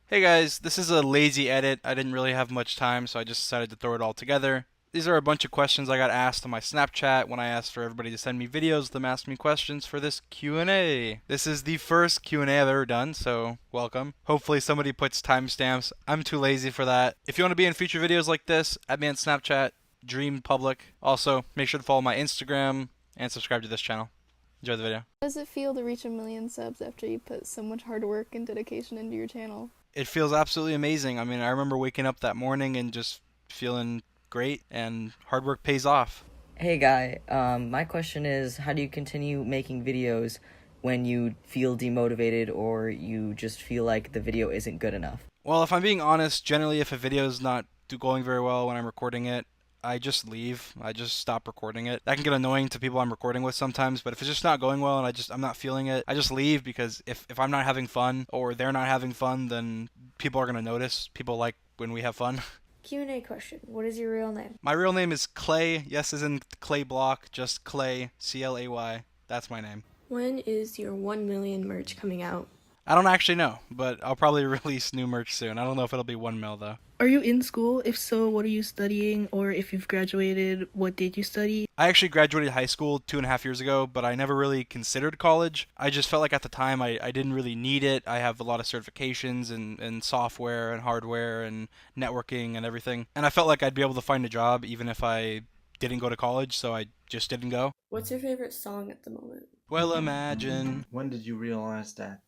Hey guys, this is a lazy edit. I didn't really have much time, so I just decided to throw it all together. These are a bunch of questions I got asked on my Snapchat when I asked for everybody to send me videos of them asking me questions for this Q&A. This is the first Q&A I've ever done, so welcome. Hopefully somebody puts timestamps. I'm too lazy for that. If you want to be in future videos like this, add me on Snapchat, Dream Public. Also, make sure to follow my Instagram and subscribe to this channel. Enjoy the video. How does it feel to reach 1 million subs after you put so much hard work and dedication into your channel? It feels absolutely amazing. I mean, I remember waking up that morning and just feeling great, and hard work pays off. Hey Guy, my question is, how do you continue making videos when you feel demotivated or you just feel like the video isn't good enough? Well, if I'm being honest, generally if a video is not going very well when I'm recording it, I just leave. I just stop recording it. That can get annoying to people I'm recording with sometimes, but if it's just not going well and I'm not feeling it, I just leave because if I'm not having fun or they're not having fun, then people are going to notice. People like when we have fun. Q&A question. What is your real name? My real name is Clay. Yes, as in Clay Block, just Clay, Clay. That's my name. When is your 1 million merch coming out? I don't actually know, but I'll probably release new merch soon. I don't know if it'll be 1 mil though. Are you in school? If so, what are you studying? Or if you've graduated, what did you study? I actually graduated high school 2.5 years ago, but I never really considered college. I just felt like at the time I didn't really need it. I have a lot of certifications in software and hardware and networking and everything. And I felt like I'd be able to find a job even if I didn't go to college, so I just didn't go. What's your favorite song at the moment? Well, imagine. When did you realize that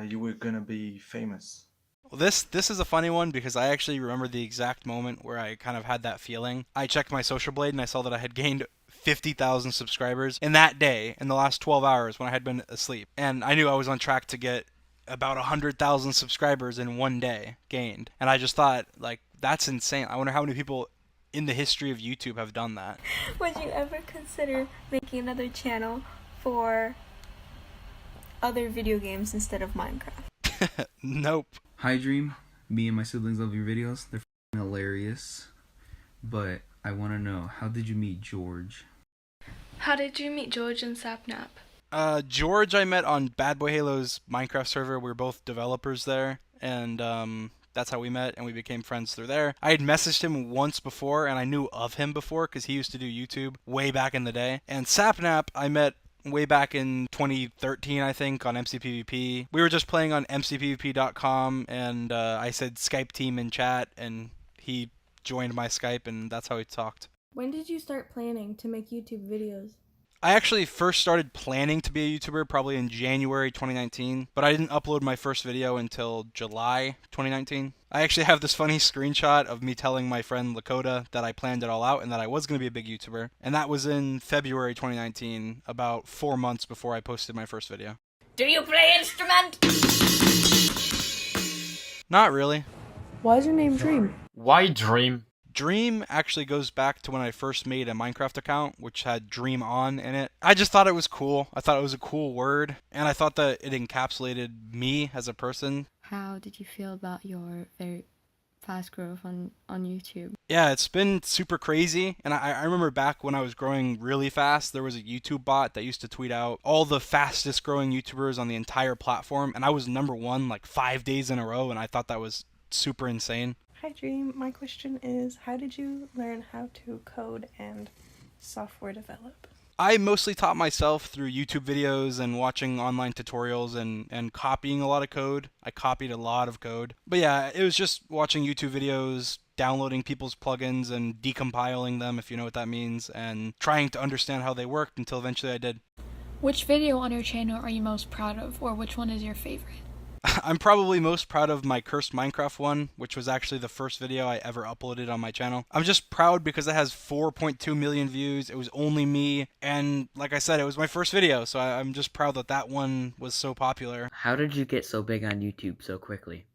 you were gonna be famous? Well, this is a funny one because I actually remember the exact moment where I kind of had that feeling. I checked my social blade and I saw that I had gained 50,000 subscribers in that day, in the last 12 hours when I had been asleep. And I knew I was on track to get about 100,000 subscribers in one day gained. And I just thought, like, that's insane. I wonder how many people in the history of YouTube have done that. Would you ever consider making another channel for other video games instead of Minecraft? Nope. Hi Dream, me and my siblings love your videos. They're hilarious. But I want to know, how did you meet George? How did you meet George and Sapnap? George I met on Bad Boy Halo's Minecraft server. We were both developers there, and that's how we met, and we became friends through there. I had messaged him once before, and I knew of him before because he used to do YouTube way back in the day. And Sapnap I met way back in 2013, I think, on MCPVP. We were just playing on mcpvp.com, and I said Skype team in chat, and he joined my Skype, and that's how we talked. When did you start planning to make YouTube videos? I actually first started planning to be a YouTuber probably in January 2019, but I didn't upload my first video until July 2019. I actually have this funny screenshot of me telling my friend Lakota that I planned it all out and that I was going to be a big YouTuber, and that was in February 2019, about 4 months before I posted my first video. Do you play instrument? Not really. Why is your name Dream? Why Dream? Dream actually goes back to when I first made a Minecraft account, which had Dream On in it. I just thought it was cool. I thought it was a cool word, and I thought that it encapsulated me as a person. How did you feel about your very fast growth on YouTube? Yeah, it's been super crazy, and I remember back when I was growing really fast, there was a YouTube bot that used to tweet out all the fastest growing YouTubers on the entire platform, and I was #1 like 5 days in a row, and I thought that was super insane. Hi Dream, my question is, how did you learn how to code and software develop? I mostly taught myself through YouTube videos and watching online tutorials and copying a lot of code. I copied a lot of code. But yeah, it was just watching YouTube videos, downloading people's plugins and decompiling them, if you know what that means, and trying to understand how they worked until eventually I did. Which video on your channel are you most proud of, or which one is your favorite? I'm probably most proud of my Cursed Minecraft one, which was actually the first video I ever uploaded on my channel. I'm just proud because it has 4.2 million views. It was only me, and like I said, it was my first video, so I'm just proud that that one was so popular. How did you get so big on YouTube so quickly?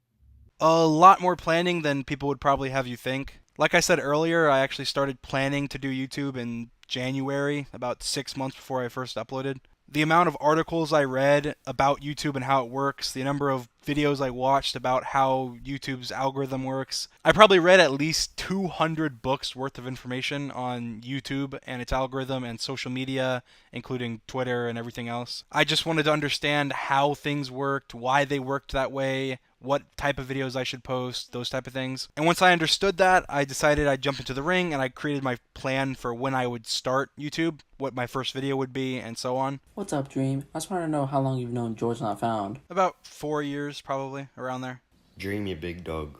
A lot more planning than people would probably have you think. Like I said earlier, I actually started planning to do YouTube in January, about 6 months before I first uploaded. The amount of articles I read about YouTube and how it works, the number of videos I watched about how YouTube's algorithm works. I probably read at least 200 books worth of information on YouTube and its algorithm and social media, including Twitter and everything else. I just wanted to understand how things worked, why they worked that way, what type of videos I should post, those type of things. And once I understood that, I decided I'd jump into the ring and I created my plan for when I would start YouTube, what my first video would be, and so on. What's up, Dream? I just want to know how long you've known George Not Found. About 4 years, probably, around there. Dream, you big dog.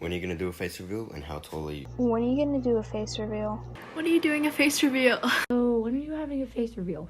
When are you gonna do a face reveal and how tall are you? When are you gonna do a face reveal? When are you doing a face reveal? Oh, when are you having a face reveal?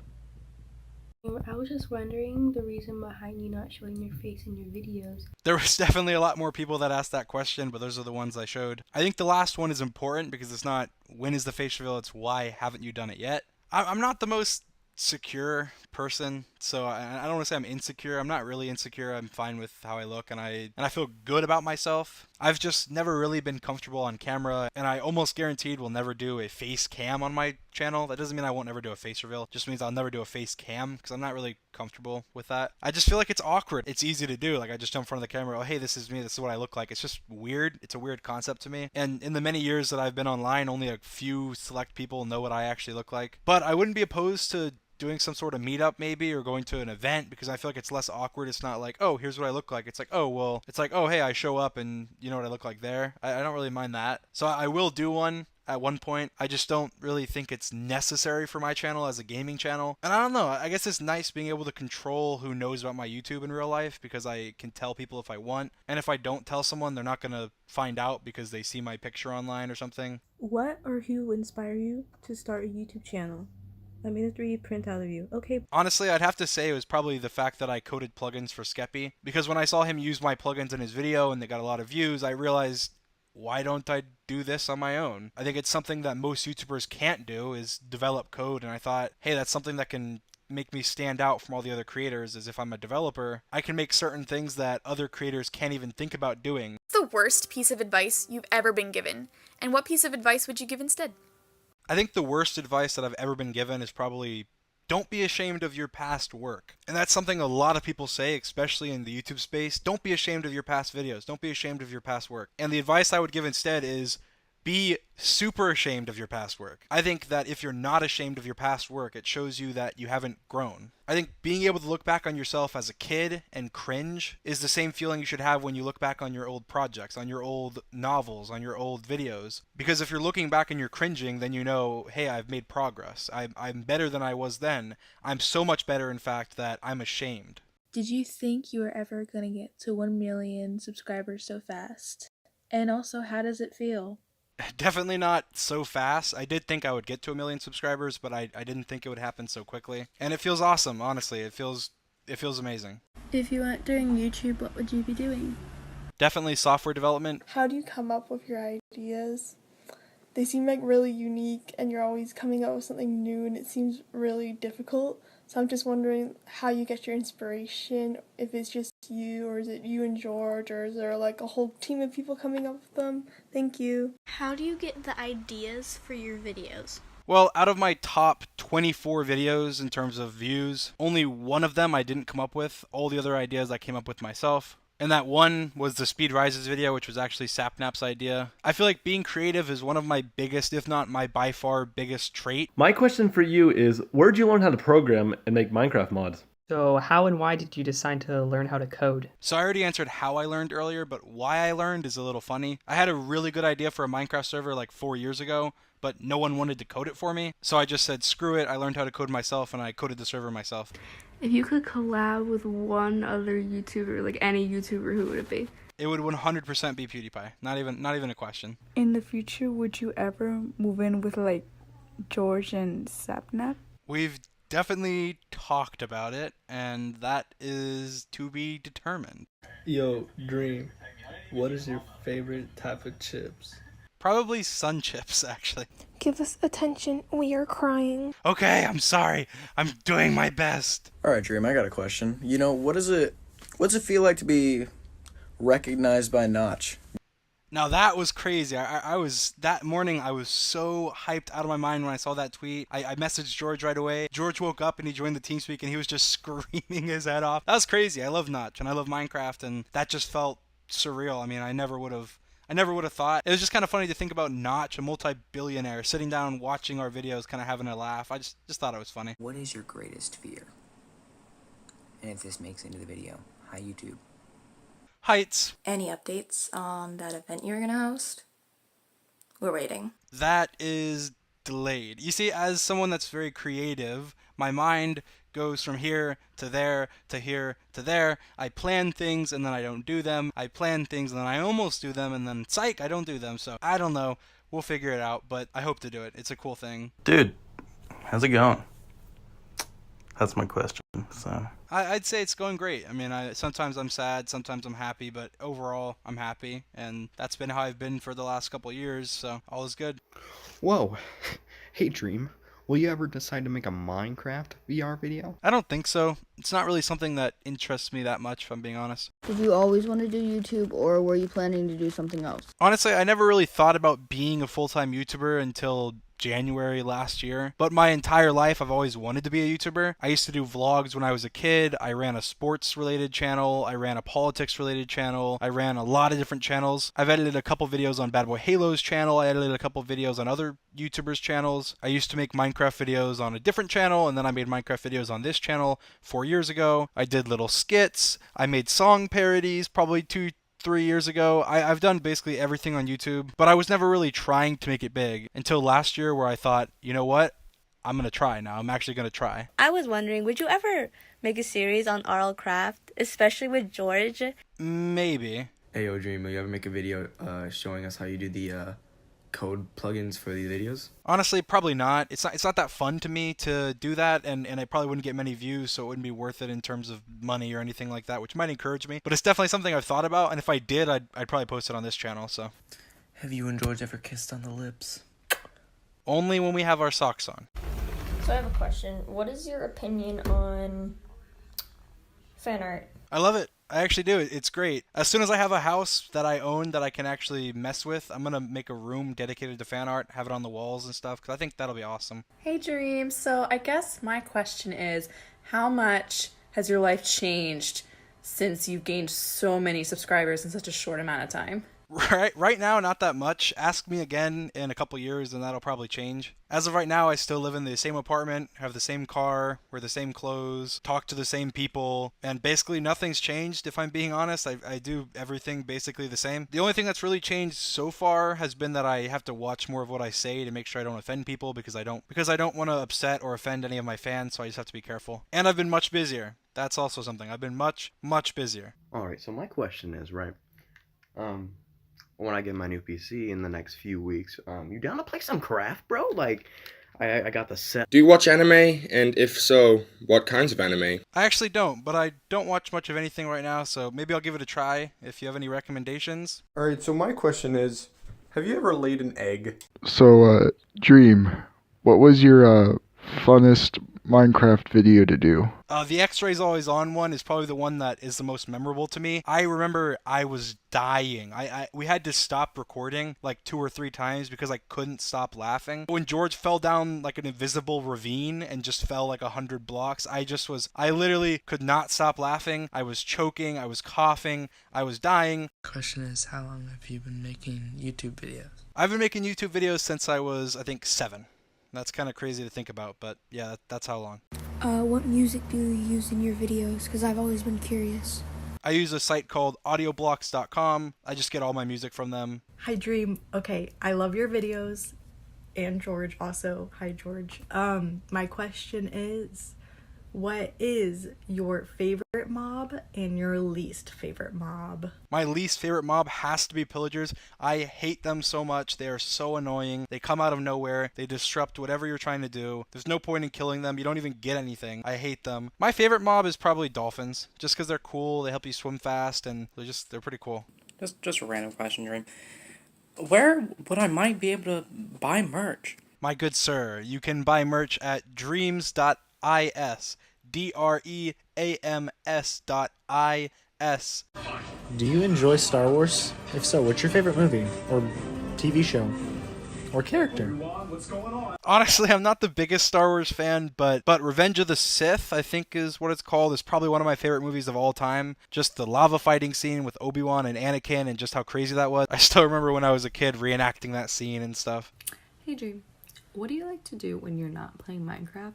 I was just wondering the reason behind you not showing your face in your videos. There was definitely a lot more people that asked that question, but those are the ones I showed. I think the last one is important because it's not when is the face reveal, it's why haven't you done it yet. I'm not the most secure person, so I don't want to say I'm insecure. I'm not really insecure. I'm fine with how I look, and I feel good about myself. I've just never really been comfortable on camera, and I almost guaranteed will never do a face cam on my channel. That doesn't mean I won't never do a face reveal. It just means I'll never do a face cam because I'm not really comfortable with that. I just feel like it's awkward. It's easy to do. Like I just jump in front of the camera. Oh, hey, this is me. This is what I look like. It's just weird. It's a weird concept to me. And in the many years that I've been online, only a few select people know what I actually look like. But I wouldn't be opposed to doing some sort of meetup maybe, or going to an event, because I feel like it's less awkward. It's not like, oh, here's what I look like. It's like, oh, well, it's like, oh, hey, I show up and you know what I look like there. I don't really mind that. So I will do one at one point. I just don't really think it's necessary for my channel as a gaming channel. And I don't know, I guess it's nice being able to control who knows about my YouTube in real life, because I can tell people if I want. And if I don't tell someone, they're not going to find out because they see my picture online or something. What or who inspired you to start a YouTube channel? Let me just read printout of you. Okay. Honestly, I'd have to say it was probably the fact that I coded plugins for Skeppy, because when I saw him use my plugins in his video and they got a lot of views, I realized, why don't I do this on my own? I think it's something that most YouTubers can't do, is develop code, and I thought, hey, that's something that can make me stand out from all the other creators. Is if I'm a developer, I can make certain things that other creators can't even think about doing. What's the worst piece of advice you've ever been given? And what piece of advice would you give instead? I think the worst advice that I've ever been given is probably, don't be ashamed of your past work. And that's something a lot of people say, especially in the YouTube space. Don't be ashamed of your past videos. Don't be ashamed of your past work. And the advice I would give instead is, be super ashamed of your past work. I think that if you're not ashamed of your past work, it shows you that you haven't grown. I think being able to look back on yourself as a kid and cringe is the same feeling you should have when you look back on your old projects, on your old novels, on your old videos. Because if you're looking back and you're cringing, then you know, hey, I've made progress. I'm better than I was then. I'm so much better, in fact, that I'm ashamed. Did you think you were ever going to get to 1 million subscribers so fast? And also, how does it feel? Definitely not so fast. I did think I would get to 1 million subscribers, but I didn't think it would happen so quickly. And it feels awesome, honestly. It feels amazing. If you weren't doing YouTube, what would you be doing? Definitely software development. How do you come up with your ideas? They seem like really unique, and you're always coming up with something new, and it seems really difficult. So I'm just wondering how you get your inspiration, if it's just you, or is it you and George, or is there like a whole team of people coming up with them? Thank you. How do you get the ideas for your videos? Well, out of my top 24 videos in terms of views, only one of them I didn't come up with. All the other ideas I came up with myself. And that one was the Speed Rises video, which was actually Sapnap's idea. I feel like being creative is one of my biggest, if not my by far biggest trait. My question for you is, where'd you learn how to program and make Minecraft mods? So how and why did you decide to learn how to code? So I already answered how I learned earlier, but why I learned is a little funny. I had a really good idea for a Minecraft server like 4 years ago, but no one wanted to code it for me. So I just said, screw it, I learned how to code myself, and I coded the server myself. If you could collab with one other YouTuber, like any YouTuber, who would it be? It would 100% be PewDiePie. Not even a question. In the future, would you ever move in with like George and Sapnap? We've definitely talked about it, and that is to be determined. Yo, Dream, what is your favorite type of chips? Probably sun chips, actually. Give us attention. We are crying. Okay, I'm sorry. I'm doing my best. Alright, Dream, I got a question. What's it feel like to be recognized by Notch? Now that was crazy. I was that morning. I was so hyped out of my mind when I saw that tweet. I messaged George right away. George woke up and he joined the TeamSpeak and he was just screaming his head off. That was crazy. I love Notch and I love Minecraft and that just felt surreal. I mean, I never would have thought. It was just kind of funny to think about Notch, a multi-billionaire, sitting down watching our videos, kind of having a laugh. I just thought it was funny. What is your greatest fear? And if this makes it into the video, hi YouTube. Heights. Any updates on that event you're gonna host? We're waiting. That is delayed. You see, as someone that's very creative, my mind goes from here to there to here to there. I plan things and then I don't do them. I plan things and then I almost do them and then psych, I don't do them. So I don't know. We'll figure it out, but I hope to do it. It's a cool thing. Dude, how's it going? That's my question. So I'd say it's going great. I mean, sometimes I'm sad, sometimes I'm happy, but overall I'm happy, and that's been how I've been for the last couple of years, so all is good. Whoa. Hey Dream, will you ever decide to make a Minecraft VR video? I don't think so. It's not really something that interests me that much, if I'm being honest. Did you always want to do YouTube, or were you planning to do something else? Honestly, I never really thought about being a full-time YouTuber until January last year, but my entire life I've always wanted to be a YouTuber. I used to do vlogs when I was a kid. I ran a sports related channel, I ran a politics related channel, I ran a lot of different channels. I've edited a couple videos on Bad Boy Halo's channel, I edited a couple videos on other YouTubers' channels. I used to make Minecraft videos on a different channel, and then I made Minecraft videos on this channel 4 years ago. I did little skits, I made song parodies probably 3 years ago. I've done basically everything on YouTube, but I was never really trying to make it big until last year where I thought, you know what? I'm going to try now. I'm actually going to try. I was wondering, would you ever make a series on RL Craft, especially with George? Maybe. Hey, yo, Dream, will you ever make a video showing us how you do the code plugins for these videos? Honestly, probably not. It's not that fun to me to do that, and I probably wouldn't get many views, so it wouldn't be worth it in terms of money or anything like that, which might encourage me. But it's definitely something I've thought about, and if I did, I'd probably post it on this channel, so. Have you and George ever kissed on the lips? Only when we have our socks on. So I have a question. What is your opinion on fan art? I love it. I actually do. It's great. As soon as I have a house that I own that I can actually mess with, I'm going to make a room dedicated to fan art, have it on the walls and stuff, because I think that'll be awesome. Hey Dream, so I guess my question is, how much has your life changed since you've gained so many subscribers in such a short amount of time? Right now, not that much. Ask me again in a couple years and that'll probably change. As of right now, I still live in the same apartment, have the same car, wear the same clothes, talk to the same people, and basically nothing's changed, if I'm being honest. I do everything basically the same. The only thing that's really changed so far has been that I have to watch more of what I say to make sure I don't offend people, because I don't want to upset or offend any of my fans, so I just have to be careful. And I've been much busier. That's also something. I've been much busier. Alright, so my question is, right, when I get my new PC in the next few weeks, you down to play some craft, bro? Like, I got the set. Do you watch anime? And if so, what kinds of anime? I actually don't, but I don't watch much of anything right now, so maybe I'll give it a try if you have any recommendations. Alright, so my question is, have you ever laid an egg? So, Dream, what was your funnest Minecraft video to do? The X-Rays Always On one is probably the one that is the most memorable to me. I remember I was dying. We had to stop recording like 2 or 3 times because I couldn't stop laughing. When George fell down like an invisible ravine and just fell like 100 blocks, I literally could not stop laughing. I was choking, I was coughing, I was dying. Question is, how long have you been making YouTube videos? I've been making YouTube videos since I was, I think, 7. That's kind of crazy to think about, but yeah, that's how long. What music do you use in your videos? Because I've always been curious. I use a site called audioblocks.com. I just get all my music from them. Hi Dream. Okay, I love your videos. And George also. Hi George. My question is, what is your favorite mob and your least favorite mob? My least favorite mob has to be pillagers. I hate them so much. They are so annoying. They come out of nowhere. They disrupt whatever you're trying to do. There's no point in killing them. You don't even get anything. I hate them. My favorite mob is probably dolphins, just because they're cool. They help you swim fast, and they're pretty cool. Just a random question, Dream. Where would I might be able to buy merch? My good sir, you can buy merch at dreams.is. DREAMS.IS. Do you enjoy Star Wars? If so, what's your favorite movie or TV show or character? Honestly, I'm not the biggest Star Wars fan, but Revenge of the Sith, I think is what it's called, is probably one of my favorite movies of all time. Just the lava fighting scene with Obi-Wan and Anakin and just how crazy that was. I still remember when I was a kid reenacting that scene and stuff. Hey Dream, what do you like to do when you're not playing Minecraft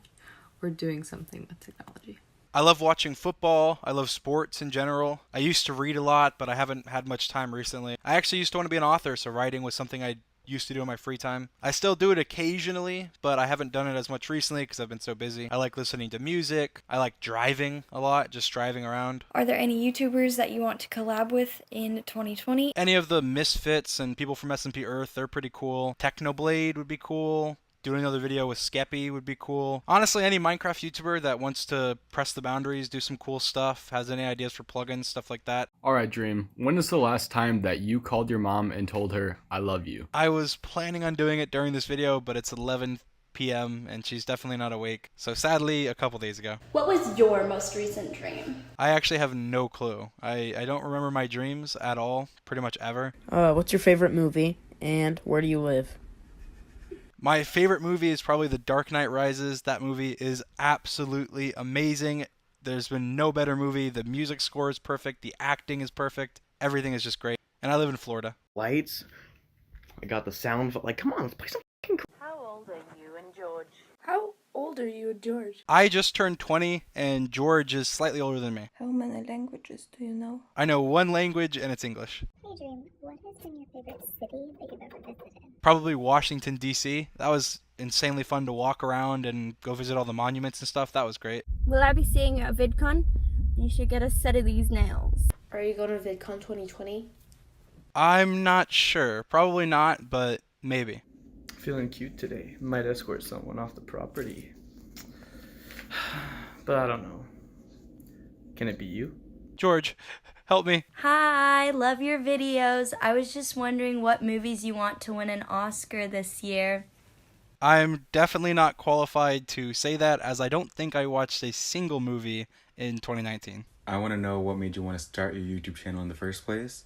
or doing something with technology? I love watching football. I love sports in general. I used to read a lot, but I haven't had much time recently. I actually used to want to be an author, so writing was something I used to do in my free time. I still do it occasionally, but I haven't done it as much recently because I've been so busy. I like listening to music. I like driving a lot, just driving around. Are there any YouTubers that you want to collab with in 2020? Any of the Misfits and people from S&P Earth, they're pretty cool. Technoblade would be cool. Doing another video with Skeppy would be cool. Honestly, any Minecraft YouTuber that wants to press the boundaries, do some cool stuff, has any ideas for plugins, stuff like that. Alright, Dream. When is the last time that you called your mom and told her, I love you? I was planning on doing it during this video, but it's 11 p.m. and she's definitely not awake. So sadly, a couple days ago. What was your most recent dream? I actually have no clue. I don't remember my dreams at all, pretty much ever. What's your favorite movie, and where do you live? My favorite movie is probably The Dark Knight Rises. That movie is absolutely amazing. There's been no better movie. The music score is perfect. The acting is perfect. Everything is just great. And I live in Florida. Lights. I got the sound. Like, come on, let's play some fucking. How old are you and George? How old are you and George? I just turned 20, and George is slightly older than me. How many languages do you know? I know one language, and it's English. Hey Dream, what has been your favorite city that you've ever visited? Probably Washington, D.C. That was insanely fun to walk around and go visit all the monuments and stuff. That was great. Will I be seeing you at VidCon? You should get a set of these nails. Are you going to VidCon 2020? I'm not sure. Probably not, but maybe. Feeling cute today. Might escort someone off the property. But I don't know. Can it be you? George, help me. Hi, love your videos. I was just wondering what movies you want to win an Oscar this year. I'm definitely not qualified to say that, as I don't think I watched a single movie in 2019. I want to know what made you want to start your YouTube channel in the first place.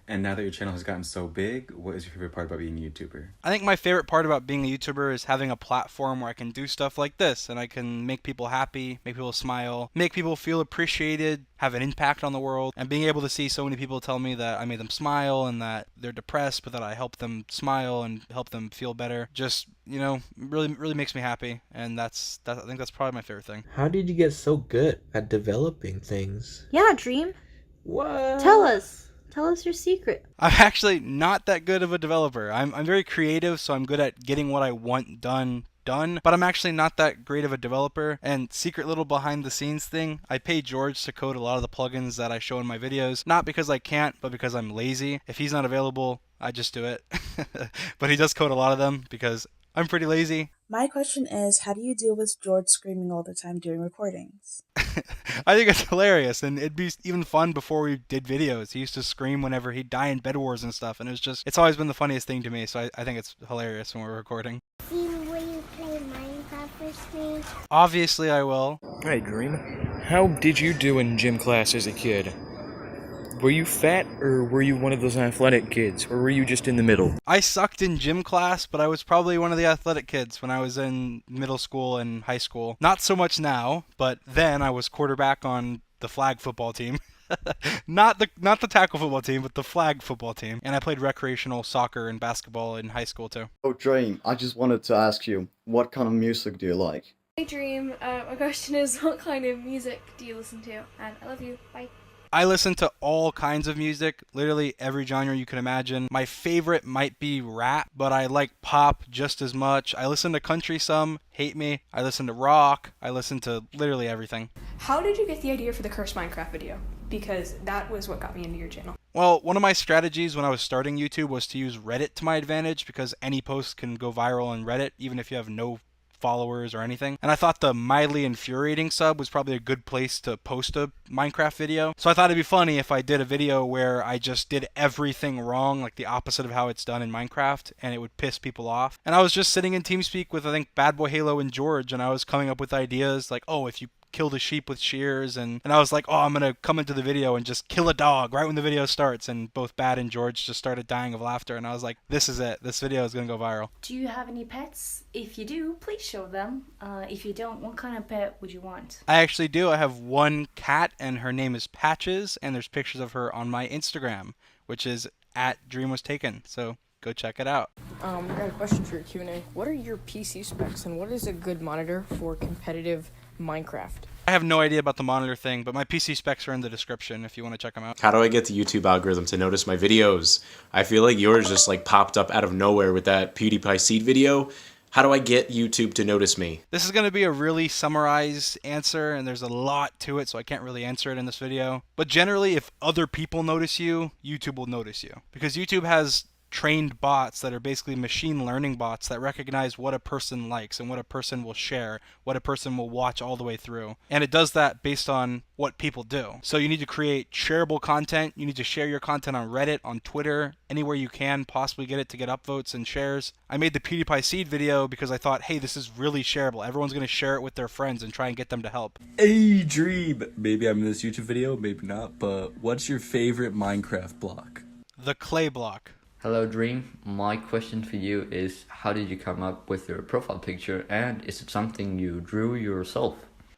And now that your channel has gotten so big, what is your favorite part about being a YouTuber? I think my favorite part about being a YouTuber is having a platform where I can do stuff like this, and I can make people happy, make people smile, make people feel appreciated, have an impact on the world, and being able to see so many people tell me that I made them smile and that they're depressed, but that I helped them smile and help them feel better, just, you know, really makes me happy, and I think that's probably my favorite thing. How did you get so good at developing things? Yeah, Dream. What? Tell us. Tell us your secret. I'm actually not that good of a developer. I'm very creative, so I'm good at getting what I want done, but I'm actually not that great of a developer. And secret little behind the scenes thing, I pay George to code a lot of the plugins that I show in my videos, not because I can't, but because I'm lazy. If he's not available, I just do it. But he does code a lot of them because I'm pretty lazy. My question is, how do you deal with George screaming all the time during recordings? I think it's hilarious, and it'd be even fun before we did videos. He used to scream whenever he'd die in Bed Wars and stuff, and it's always been the funniest thing to me, so I think it's hilarious when we're recording. Will you play Minecraft with me? Obviously I will. Hey Dream, how did you do in gym class as a kid? Were you fat, or were you one of those athletic kids, or were you just in the middle? I sucked in gym class, but I was probably one of the athletic kids when I was in middle school and high school. Not so much now, but then I was quarterback on the flag football team. Not the tackle football team, but the flag football team. And I played recreational soccer and basketball in high school too. Oh Dream, I just wanted to ask you, what kind of music do you like? Hey Dream, my question is, what kind of music do you listen to? And I love you. Bye. I listen to all kinds of music, literally every genre you can imagine. My favorite might be rap, but I like pop just as much. I listen to country some, hate me. I listen to rock. I listen to literally everything. How did you get the idea for the Cursed Minecraft video? Because that was what got me into your channel. Well, one of my strategies when I was starting YouTube was to use Reddit to my advantage, because any post can go viral on Reddit, even if you have no followers or anything. And I thought the mildly infuriating sub was probably a good place to post a Minecraft video. So I thought it'd be funny if I did a video where I just did everything wrong, like the opposite of how it's done in Minecraft, and it would piss people off. And I was just sitting in TeamSpeak with, I think, Bad Boy Halo and George, and I was coming up with ideas like, oh, if you kill the sheep with shears, and I was like, oh, I'm gonna come into the video and just kill a dog right when the video starts, and both Bad and George just started dying of laughter, and I was like, this is it. This video is gonna go viral. Do you have any pets? If you do, please show them. If you don't, what kind of pet would you want? I actually do. I have one cat, and her name is Patches, and there's pictures of her on my Instagram, which is @DreamWasTaken. So go check it out. I got a question for your Q&A. What are your PC specs, and what is a good monitor for competitive Minecraft? I have no idea about the monitor thing, but my PC specs are in the description if you want to check them out. How do I get the YouTube algorithm to notice my videos? I feel like yours just like popped up out of nowhere with that PewDiePie seed video. How do I get YouTube to notice me? This is going to be a really summarized answer, and there's a lot to it, so I can't really answer it in this video. But generally, if other people notice you, YouTube will notice you. Because YouTube has trained bots that are basically machine learning bots that recognize what a person likes and what a person will share, what a person will watch all the way through. And it does that based on what people do. So you need to create shareable content. You need to share your content on Reddit, on Twitter, anywhere you can possibly get it to get upvotes and shares. I made the PewDiePie seed video because I thought, hey, this is really shareable. Everyone's going to share it with their friends and try and get them to help. Hey, Dream! Maybe I'm in this YouTube video, maybe not, but what's your favorite Minecraft block? The clay block. Hello Dream, my question for you is how did you come up with your profile picture, and is it something you drew yourself?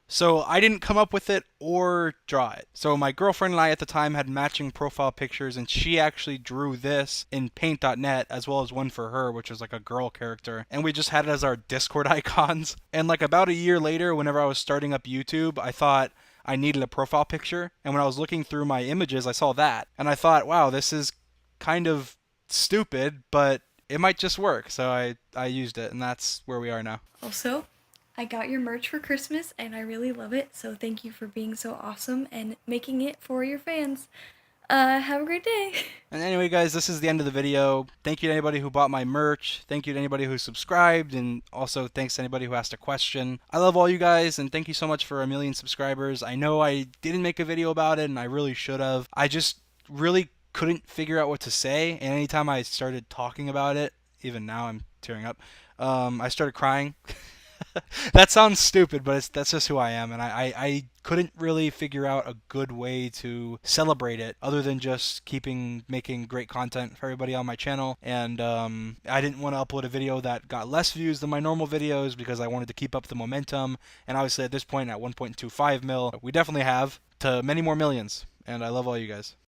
So I didn't come up with it or draw it. So my girlfriend and I at the time had matching profile pictures, and she actually drew this in paint.net as well as one for her, which was like a girl character, and we just had it as our Discord icons. And like about a year later, whenever I was starting up YouTube, I thought I needed a profile picture, and when I was looking through my images, I saw that, and I thought, wow, this is kind of stupid, but it might just work. So I used it, and that's where we are now. Also, I got your merch for Christmas and I really love it, so thank you for being so awesome and making it for your fans. Have a great day. And anyway, guys, this is the end of the video. Thank you to anybody who bought my merch. Thank you to anybody who subscribed, and also thanks to anybody who asked a question. I love all you guys, and thank you so much for 1 million subscribers. I know I didn't make a video about it, and I really should have. I just really couldn't figure out what to say, and anytime I started talking about it, even now I'm tearing up, I started crying. That sounds stupid, but that's just who I am, and I couldn't really figure out a good way to celebrate it other than just making great content for everybody on my channel. And I didn't want to upload a video that got less views than my normal videos because I wanted to keep up the momentum, and obviously at this point at 1.25 mil, we definitely have to many more millions, and I love all you guys.